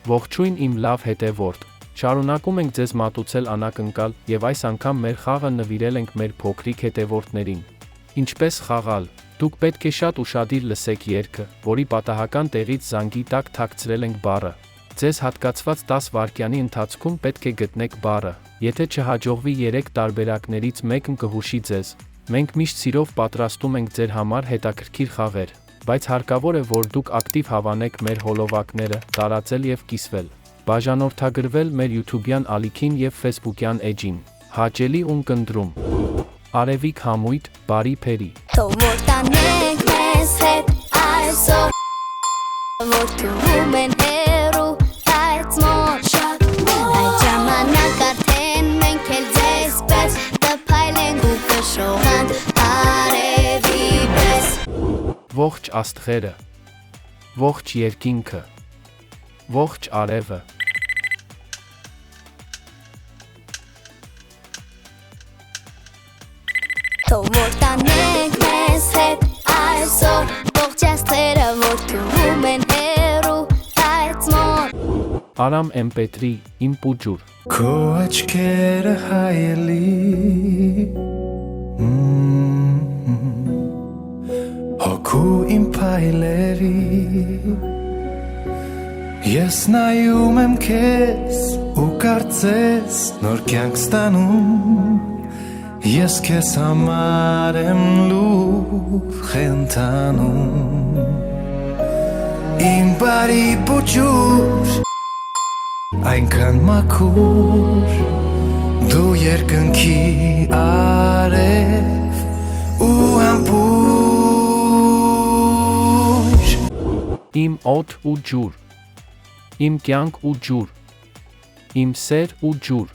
Ողջույն իմ լավ հետևորդ, շարունակում ենք ձեզ մատուցել անակնկալ և այս անգամ մեր խաղը նվիրել ենք մեր փոքրիկ հետևորդներին։ Ինչպես խաղալ։ Դուք պետք է շատ ուշադիր լսեք երգը, որի պատահական տեղից զանգի տակ թաքցրել ենք բառը։ Ձեզ հատկացված 10 վայրկյանի ընթացքում պետք է գտնեք բառը։ Եթե չհաջողվի 3 տարբերակներից մեկն կհուշի ձեզ, մենք միշտ սիրով պատրաստում ենք ձեր համար հետաքրքիր խաղեր, բայց հարկավոր է, որ դուք ակտիվ հավանեք մեր հոլովակները, տարածել և կիսվել, բաժանորդագրվել մեր YouTube-յան ալիքին և Facebook-յան էջին։ Հաճելի ունկնդրում։ Արևիկ համույթ, բարի փերի։ Թող որ տանենք մեզ հետ այսօր, որ թվում են հեռու այդ մոտ շատ մոտ, այդ ժամանակ արդեն մենք էլ ձեզ պես կփայլենք ու կշողանք արևի պես։ Ողջ աստղերը, ողջ երկինքը, ողջ արևը։ Թող որ տանենք մեզ հետ այսօր, ողջ աստղերը, որ թվում են հեռու այդ մոտ։ Արամ MP3, իմ պուջուր։ Քո աչքերը հայելի Հոգու իմ փայլերի Ես նայում եմ քեզ ու կարծես նոր կյանք ստանում Ես քեզ համար եմ լուր խենթանում Իմ բարի պուջուր Այնքան մաքուր Դու երկնքի արև ու համբույր Իմ օդ ու ջուր, իմ կյանք ու ջուր, իմ սեր ու ջուր։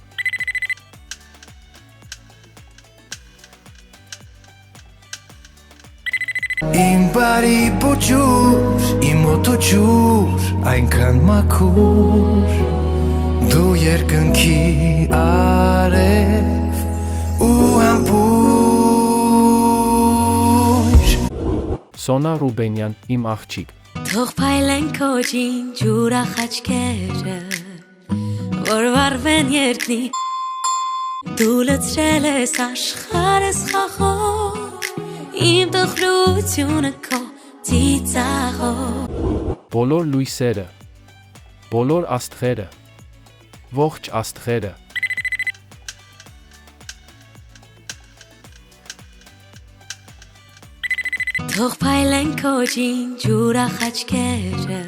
Իմ բարի պուջուր, իմ օդ ու ջուր, այնքան մաքուր Դու երկնքի արև ու համբույր Սոնա Ռուբենյան, իմ աղջիկ։ Թող փայլեն քո ջուրախ աչքերը, որ վառվեն երկնի Դու լցրել ես աշխարհս խաղով Իմ տխրությունը քո ծիծաղով Բոլոր լույսերը, բոլոր աստղերը, ողջ աստղերը։ Թող փայլեն քո ջուրախ աչքերը,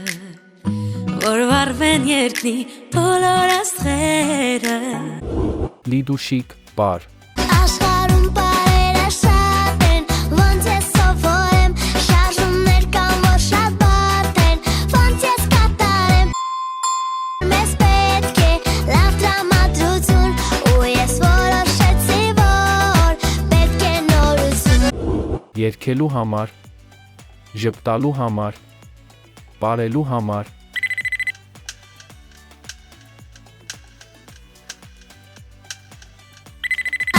որ վառվեն երկնի բոլոր աստղերը Լիդուշիկ, բար։ Աշխարհում բարերը շատ են, ոնց ես սովորեմ, շարժումներ կան, որ շատ բարդ են, ոնց ես կատարեմ, մեզ պետք է լավ տրամադրություն, ու ես որոշեցի, որ պետք է նորություն։ Երգելու համար, ժպտալու համար, պարելու համար։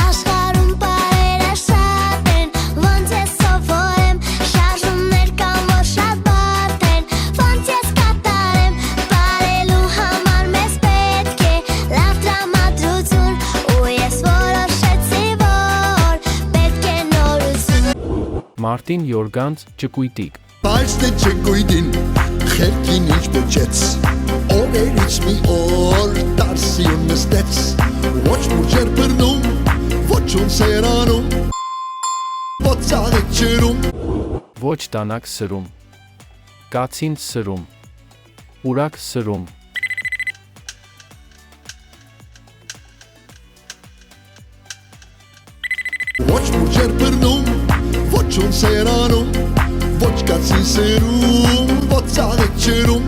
Աշխարհում բարերը շատ են, ոնց ես սովորեմ, շարժումներ կան, որ շատ բարդ են, ոնց ես կատարեմ, պարելու համար մեզ պետք է լավ տրամադրություն, ու ես որոշեցի, որ պետք է նորություն։ Մարտին Յորգանց, ճկույտիկ։ Բայց դե չկույտին, խելքին ինչ բջեց, օրերից մի օր տարսիուն նստեց, ոչ մուրջ էր բրնում, ոչ ուն սերանում, ոչ ծաղիկ ջրում, Ոչ դանակ սրում, կացին սրում, ուրակ սրում։ ոչ մուրջ էր բրնում, ոչ ուն սերանում, ոչ կացին սերում, ոչ ծաղիկ ջրում,